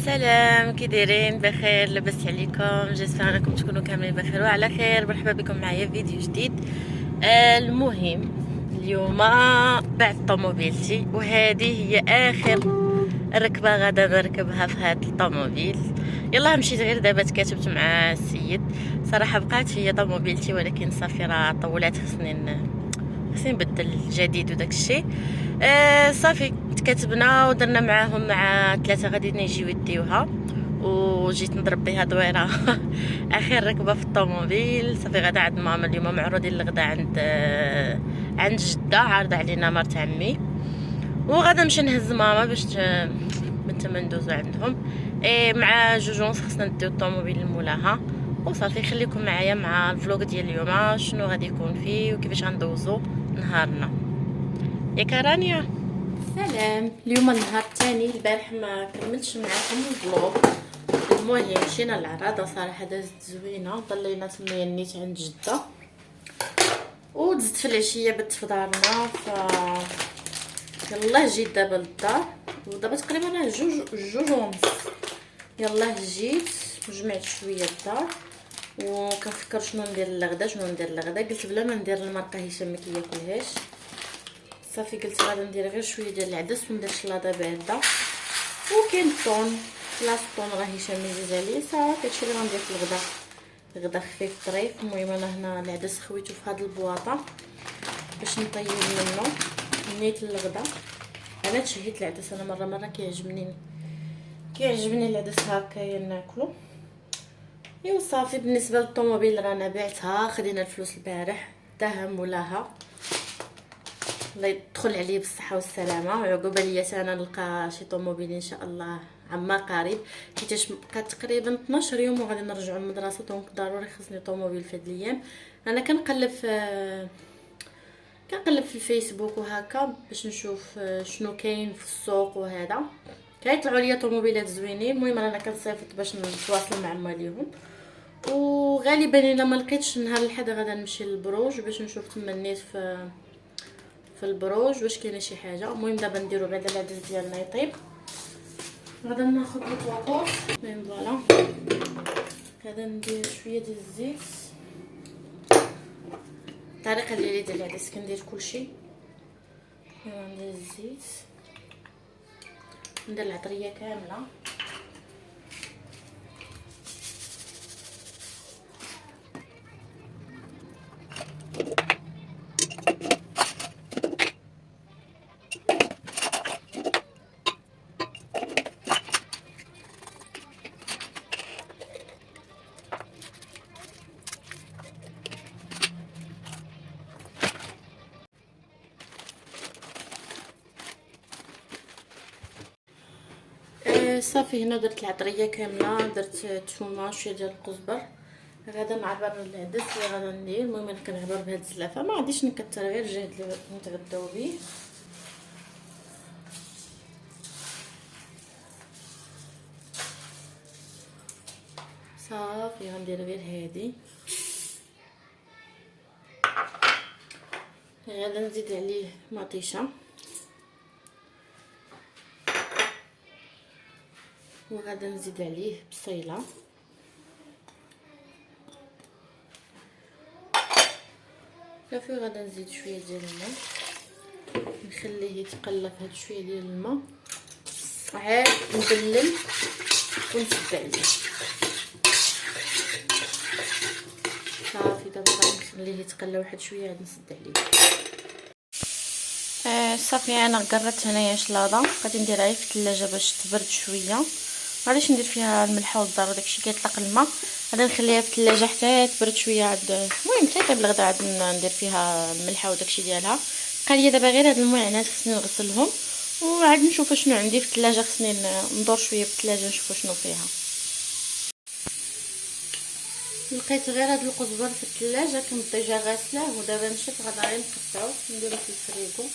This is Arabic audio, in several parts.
سلام، كي دايرين؟ بخير؟ لاباس عليكم؟ جيسبر انكم تكونوا كاملين بخير وعلى خير. مرحبا بكم معايا في فيديو جديد. المهم اليوم بعت طوموبيلتي، وهذه هي اخر ركبه غادا نركبها في هذا الطوموبيل. يلا مشيت غير دابا تكاتبت مع السيد. صراحه بقات هي طوموبيلتي، ولكن صافي راه طولات، خصني نبدل الجديد وداك الشيء. صافي تكاتبنا ودرنا معاهم مع 3 غادي يجيو يديوها، وجيت نضرب بها دويره. اخر ركبه في الطوموبيل. صافي غدا عند ماما اليوم، معروضين الغدا عند جده، عارضه علينا مرت عمي، وغدا نمشي نهز ماما باش من تما ندوزو عندهم. مع جوجونس خصنا نديو الطوموبيل لمولاها. وصافي خليكم معايا مع الفلوق ديال اليوم، شنو غادي يكون فيه وكيفاش غندوزو نهارنا. ياك رانيا؟ سلام. اليوم النهار الثاني، البارح ما كملتش معاكم الفلوق. المهم مشينا للعراضه، صراحه دازت زوينه، ضلينا تما نيت عند جده، ودزت في العشيه بت في دارنا. يلاه جيت دابا للدار، ودابا تقريبا راه جوج ونص. يلاه جيت وجمعت شويه الدار، وكنفكر شنو ندير للغدا. قلت بلا ما ندير المرقه هشام ما كياكلهاش. صافي قلت غادي ندير غير شويه ديال العدس وندير شلاضه بارده، وكاين الطون. خلاص الطون راه هشام مزيز عليه، صافي هادشي اللي غندير في الغدا خفيف ظريف. المهم انا هنا العدس خويته في هاد البواطه باش نطيب منه نيت الغدا. انا تشهيت العدس، انا مره كيعجبني العدس هكايا ناكلو. ايوا صافي. بالنسبه للطوموبيل رانا بعتها، خدينا الفلوس البارح، داهم مولاها، الله يدخل عليه بالصحه والسلامه، وعقوبه ليا انا نلقى شي طوموبيل ان شاء الله عما قريب، حيتاش بقات تقريبا 12 يوم وغادي نرجعوا للمدرسه، دونك ضروري خصني طوموبيل في هاد الايام. انا كنقلب في الفيسبوك وهكا باش نشوف شنو كاين في السوق، وهذا كيطلعوا ليا طوموبيلات زوينين. المهم انا كنصيفط باش نتواصل مع ماليهم، وغالبا الا ما لقيتش نهار الاحد غادا نمشي للبروج باش نشوف تما النيت في البروج واش كاينه شي حاجه. المهم دابا نديرو بعدا العدس ديالنا يطيب، غادا ناخذ الطواطور. المهم فوالا، غادا ندير شويه ديال الزيت. الطريقه ديالي ديال العدس كندير كلشي. ندير الزيت، ندير العطريه كامله، صافي. هنا درت العطريه كامله، درت الثومه، شويه ديال القزبر. غادا نعبر العدس اللي غادا ندير. المهم انا كنعبر بهاد الزلافه، ما غاديش نكثر، غير الجهد اللي نتغداو به. صافي غندير غير هادي. غادا نزيد عليه مطيشه، وغادا نزيد عليه بصيله، صافي. غادا نزيد شويه ديال الماء، نخليه يتقلى في هاد شويه ديال الماء، عاد نبلل ونسد عليه. صافي دابا غادي نخليه يتقلى واحد شويه، عاد نسد عليه. صافي انا قربت هنايا شلاضه، غادي نديرها غير في الثلاجه باش تبرد شويه. معليش ندير فيها الملح والزر وداكشي كيطلق الماء، غادي نخليها في الثلاجه حتى تبرد شويه. عاد المهم حتى طيب الغدا عاد ندير فيها الملح وداكشي ديالها. بقى ليا دابا غير هاد المعينات خصني نغسلهم، وعاد نشوف شنو عندي في الثلاجه. خصني ندور شويه في الثلاجه نشوف شنو فيها. لقيت غير هاد القزبر في الثلاجه، كنت ديجا غاسلاه، ودابا مشيت غادا غير نقطعو نديرو في الفريغو.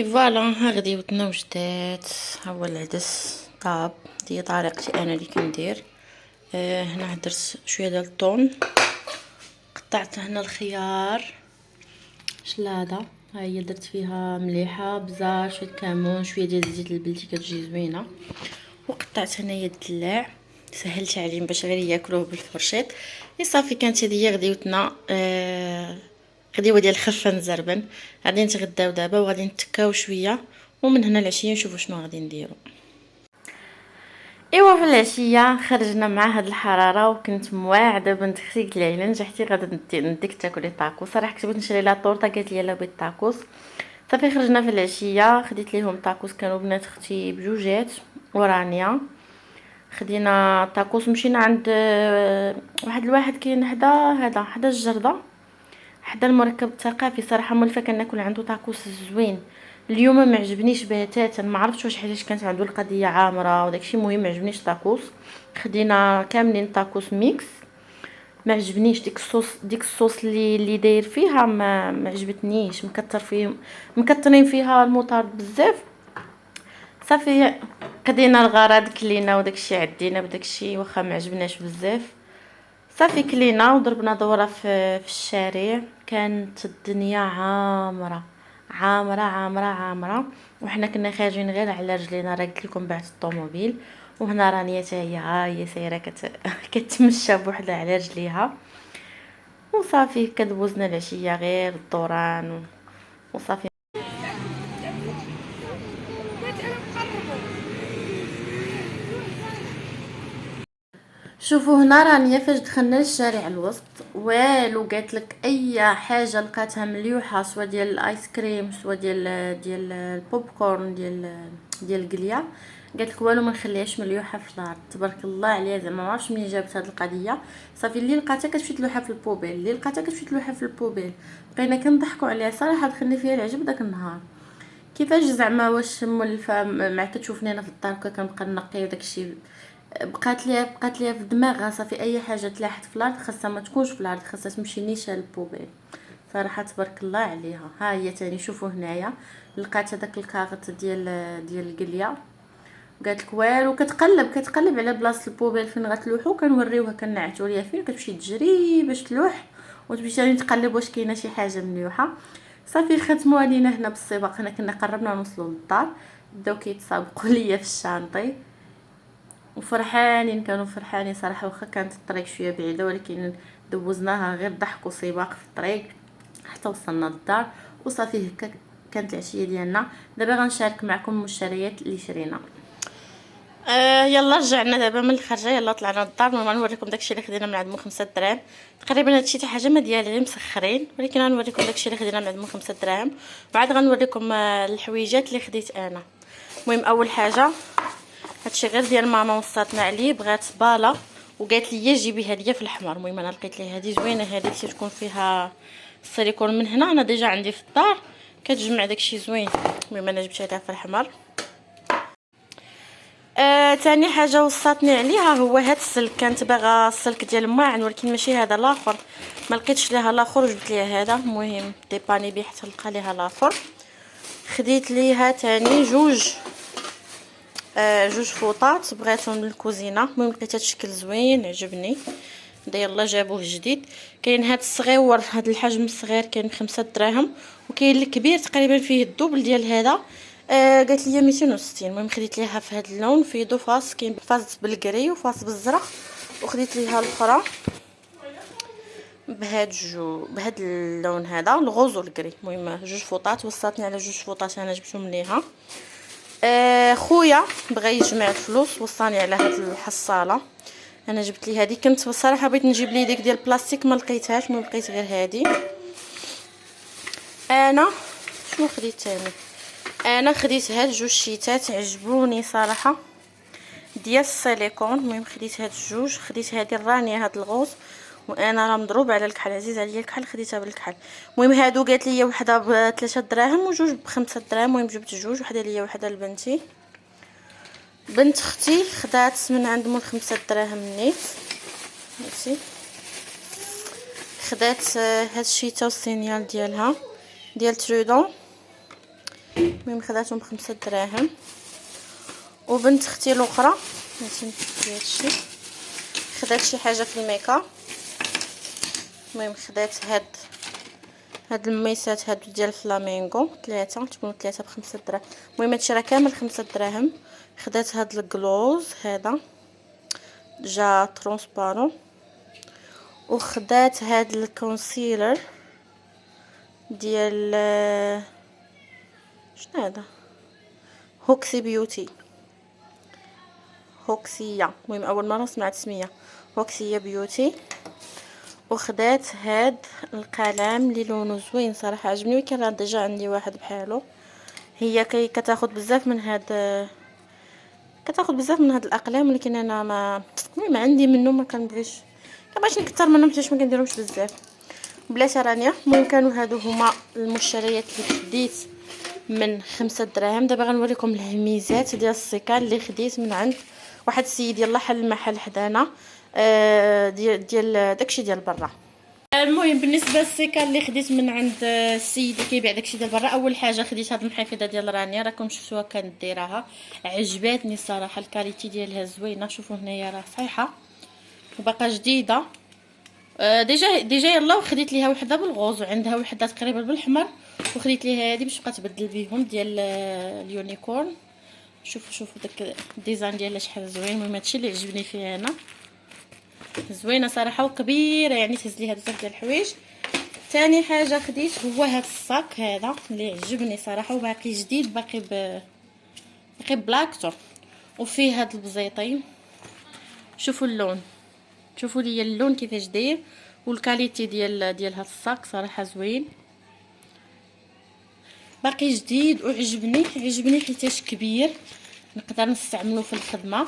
فوالا ها غديوتنا وجدات. ها هو العدس طاب. دي طريقتي انا اللي كندير. هنا درت شويه ديال الثوم، قطعت هنا الخيار شلاضه، ها هي درت فيها مليحه، بزار، شويه كمون، شويه ديال الزيت البلدي كتجي زوينه. وقطعت هنايا الدلاع، سهلت عليهم باش غير ياكلوه بالفرشيط. صافي كانت هذه هي غديوتنا. غديوه ديال خفه نزربن. غادي نتغداو دابا وغادي نتكاو شويه، ومن هنا العشيه نشوفوا شنو غادي نديرو. ايوا في العشيه خرجنا مع هاد الحراره وكنت مواعده بنت اختي قالت لي نجحتي غادي نديك تاكلي طاكوس. صراحه كنت بغيت نشري لها طورطه، قالت لي لا بغيت طاكوس. صافي خرجنا في العشيه، خديت ليهم طاكوس، كانوا بنات اختي بجوجات ورانيا. خدينا طاكوس، مشينا عند واحد الواحد كاين حدا الجرده، حدا المركب الثقافي. صراحه مولفه كناكل عنده طاكوس زوين. اليوم ما عجبنيش بتاتا، ما عرفتش واش حيتاش كانت عنده القضيه عامره وداكشي. المهم ما عجبنيش طاكوس. خدينا كاملين طاكوس ميكس، ما عجبنيش ديك الصوص اللي داير فيها، ما عجبتنيش. مكترين فيها المطارد بزاف. صافي قضينا الغرض، كلينا وداكشي عدينا بداكشي، واخا ما عجبناش بزاف. صافي كلينا وضربنا دوره في الشارع. كانت الدنيا عامره عامره عامره عامره، وحنا كنا خارجين غير على رجلينا. راه قلت لكم بعت الطوموبيل، وهنا رانيا حتى هي سايره كتمشى بوحدها على رجليها. وصافي كدوزنا العشيه غير الدوران وصافي. شوفوا هنا رانيا فاش دخلنا للشارع الوسط والو، قالت لك اي حاجه لقاتها مليوحه، سوا ديال الايس كريم، سوا ديال البوب كورن، ديال القليه، قالت لك والو ما نخليهاش مليوحه في الارض. تبارك الله عليها، زعما ما عرفتش منين جابت هذه القضيه. صافي اللي لقاتها كتمشي تلوحها في البوبيل، اللي لقاتها كتمشي تلوحها في البوبيل. بقينا كنضحكوا عليها صراحه، دخلني فيها العجب داك النهار. كيفاش زعما واش مولفه مع كتشوفني انا في الدار كنبقى نقي وداكشي. بقات ليها في دماغها صافي اي حاجه تلاحت في الارض خاصها ما تكونش في الارض، خاصها تمشي نيشان للبوبيل. صراحه تبارك الله عليها. ها هي تاني شوفوا هنايا لقات هذاك الكاغط ديال القليه، قالت لك والو. كتقلب على بلاصه البوبيل فين غتلوحو، كنوريوها كنعتو ليها فين كتمشي تجري باش تلوح، وتمشي ثاني تقلب واش كاينه شي حاجه مليوحه. صافي ختموا علينا هنا بالسباق. هنا كنا قربنا نوصلوا للدار، بداو كيتسابقوا ليا في الشانطي وفرحانين. كانوا فرحانين صراحه، واخا كانت الطريق شويه بعيده ولكن دوزناها غير ضحك وسباق في الطريق حتى وصلنا للدار. وصافي هكا كانت العشيه ديالنا. دابا غنشارك معكم المشتريات اللي شرينا. يلا رجعنا دابا من الخرجه، يلا طلعنا للدار. المهم نوريكم داكشي اللي خدينا من عندهم 5 دراهم تقريبا. هادشي حتى حاجه ما ديالي مسخرين، ولكن غنوريكم داكشي اللي خدينا من عندهم 5 دراهم، وعاد غنوريكم الحويجات اللي خديت انا. المهم اول حاجه هادشي غير ديال ماما وصاتنا عليه، بغات بالا وقالت لي جيبيها ليا في الاحمر. المهم انا لقيت ليها هذه زوينه، هذه تكون فيها السيليكون من هنا، انا ديجا عندي في الدار كتجمع داكشي زوين. المهم انا جبتها لها في الاحمر. تاني حاجه وصاتني عليها هو هاد السلك. كانت باغا السلك ديال الماعن ولكن ماشي هذا، الاخر. ما لقيتش ليها الاخر وجبت ليها هذا. المهم ديباني بيه حتى نلقى ليها الاخر. خديت ليها تاني جوج فوطات بغيتهم للكوزينه. المهم لقيت هاد الشكل زوين عجبني، دا يلا جابوه جديد. كاين هاد الصغيور، هاد الحجم الصغير كاين ب5 دراهم، وكاين الكبير تقريبا فيه الدوبل ديال هذا. قالت لي 260. المهم خديت ليها في هاد اللون، فيه دو فاس، كاين فاس بالكري وفاس بالزرق. وخديت ليها الاخرى بهاد اللون هذا، الغوز والكري. المهم جوج فوطات، وصاتني على جوج فوطات انا جبتهم ليها. خويا بغى يجمع الفلوس وصاني على هاد الحصاله، انا جبت لي هذه. كنت بصراحه بغيت نجيب لي ديك ديال البلاستيك ما لقيتهاش، ما لقيت غير هذه. انا شنو خديت ثاني؟ انا خديت هاد جوج شيتات عجبوني صراحه ديال السيليكون. المهم خديت هاد الجوج، خديت هذه الرانيه هاد الغوز، وانا راه مضروب على الكحل، عزيز عليا الكحل، خديتها بالكحل. المهم هادو قالت لي وحده ب3 دراهم وجوج ب5 دراهم. المهم جبت جوج، وحده ليا وحده لبنتي. بنت اختي خدات من عندهم 5 دراهم نيت. ماشي خدات هاد الشيته والسينيال ديالها ديال ترودون المهم خداتهم ب5 دراهم. وبنت اختي الاخرى ماشي هادشي خدات شي حاجه في الميكا. المهم خدات هاد الميسات هادو ديال الفلامينغو 3 تكونوا 3 ب5 دراهم. المهم هادشي راه كامل 5 دراهم. خدات هاد الكلوز هذا جا ترونسبارون. وخدات هاد الكونسيلر ديال شنو هذا هوكسي بيوتي هوكسيا. المهم اول مره سمعت سميه هوكسيا بيوتي. وخدات هاد القلم اللي لونه زوين صراحه عجبني وكان راه ديجا عندي واحد بحالو. هي كتاخذ بزاف من هاد الاقلام ولكن انا ما عندي منه ما كنبغيش نكثر منهم حيت ما كنديرهمش بزاف بلاش رانيا. المهم كانوا هادو هما المشتريات اللي خديت من 5 دراهم. دابا غنوريكم الهميزات ديال السيكان اللي خديت من عند واحد السيد يلاه حل المحل حدانا ديال داكشي ديال برا. المهم بالنسبه للسيكان اللي خديت من عند السيد اللي كيبيع داكشي ديال برا، اول حاجه خديت هاد المحافظه ديال رانيا راكم شفتوها كانت دايراها عجباتني الصراحه الكاليتي ديالها زوينه. شوفوا هنايا راه صحيحه وباقا جديده. ديجا يلا وخديت ليها وحده بالغوز وعندها وحده تقريبا بالحمر وخديت ليها هذه باش تبقى تبدل بيهم ديال اليونيكورن. شوفوا داك الديزاين ديالها شحال زوين. المهم هادشي اللي عجبني فيها انا زوينه صراحه وكبيره يعني تهز ليها بزاف ديال الحوايج. ثاني حاجه خديت هو هاد الصاك هذا اللي عجبني صراحه وباقي جديد باقي بلاكتور وفيه هاد البزيطين. شوفوا اللون شوفوا لي اللون كيفاش داير والكاليتي ديال هاد الصاك صراحه زوين باقي جديد وعجبني حيتاش كبير نقدر نستعمله في الخدمه.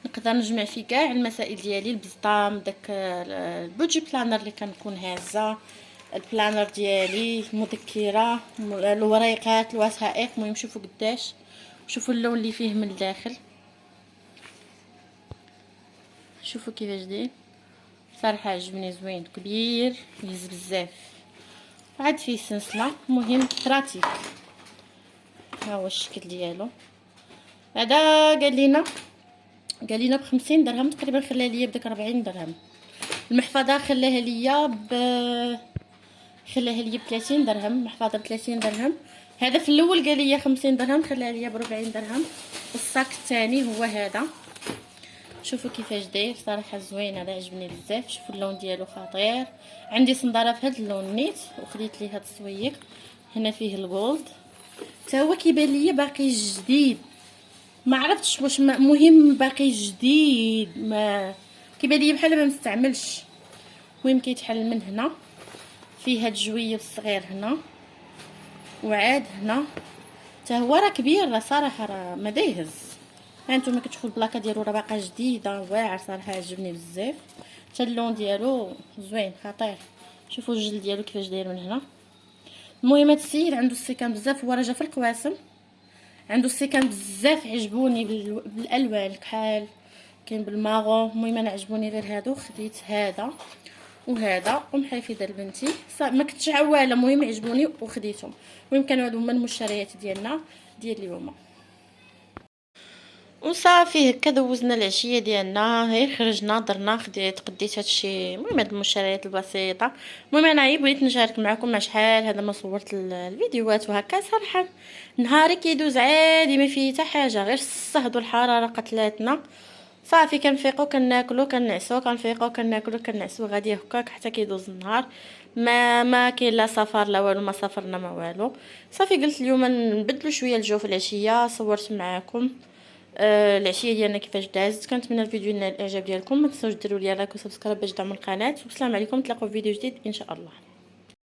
نقدر نجمع فيه كاع المسائل ديالي البزطام داك البودجي بلانر اللي كنكون هازه البلانر ديالي المذكره الوريقات الوثائق. المهم شوفوا قداش شوفوا اللون اللي فيه من الداخل شوفوا كيفاش داير صراحه عجبني زوين كبير يهز بزاف. عاد فيه سلسله مهم براتيك ها هو الشكل ديالو. هذا قال لنا ب50 درهم تقريبا خلاها ليا بداك 40 درهم. المحفظه خلاها ليا ب 30 درهم. المحفظه ب 30 درهم. هذا في الاول قال لي 50 درهم خلاها ليا ب 40 درهم. والصاك الثاني هو هذا شوفوا كيفاش داير صراحه زوين هذا عجبني بزاف. شوفوا اللون ديالو خطير. عندي صنداره في هذا اللون نيت وخديت ليه هذا السويق هنا فيه الجولد حتى هو كيبان ليا باقي جديد ما عرفتش واش مهم باقي جديد ما كيبان ليا بحال ما مستعملش. المهم كيتحل من هنا فيه هاد الجويه الصغير هنا وعاد هنا حتى هو راه كبير راه صراحه راه ما دايهز. ها نتوما كتشوفوا البلاكه ديالو راه باقا جديده واعر صراحه عجبني بزاف. حتى اللون ديالو زوين خطير. شوفوا الجلد ديالو كيفاش داير من هنا. المهم هاد السيد عنده السيكان بزاف هو راه جا في القواسم عنده السيكان بزاف عجبوني بالالوان الكحال كاين بالماغو. المهم انا عجبوني غير هادو خديت هذا وهذا ومحافظه لبنتي ما كنتش عواله. المهم عجبوني وخديتهم. المهم كانوا هادو هما المشتريات ديالنا ديال اليوم. وصافي هكا دوزنا العشيه ديالنا غير خرجنا درنا تقديت هادشي. المهم هاد المشتريات البسيطه. المهم انا بغيت نشارك معكم مع شحال هذا ما صورت الفيديوهات وهكا صراحه نهاري كيدوز عادي ما فيه حتى حاجه غير الصهد والحراره قتلاتنا. صافي كنفيقوا كناكلوا كنعسوا كنفيقوا كناكلوا كنعسوا غادي هكاك حتى كيدوز النهار ما كاين لا سفر لا والو ما سافرنا ما والو. صافي قلت اليوم نبدلوا شويه الجو في العشيه صورت معكم العشيه ديالنا كيفاش دازت. كنتمنى الفيديو ينال الاعجاب ديالكم ما تنساوش ديروا لي لايك وسبسكرايب باش تدعموا القناه. والسلام عليكم نتلاقاو في فيديو جديد ان شاء الله.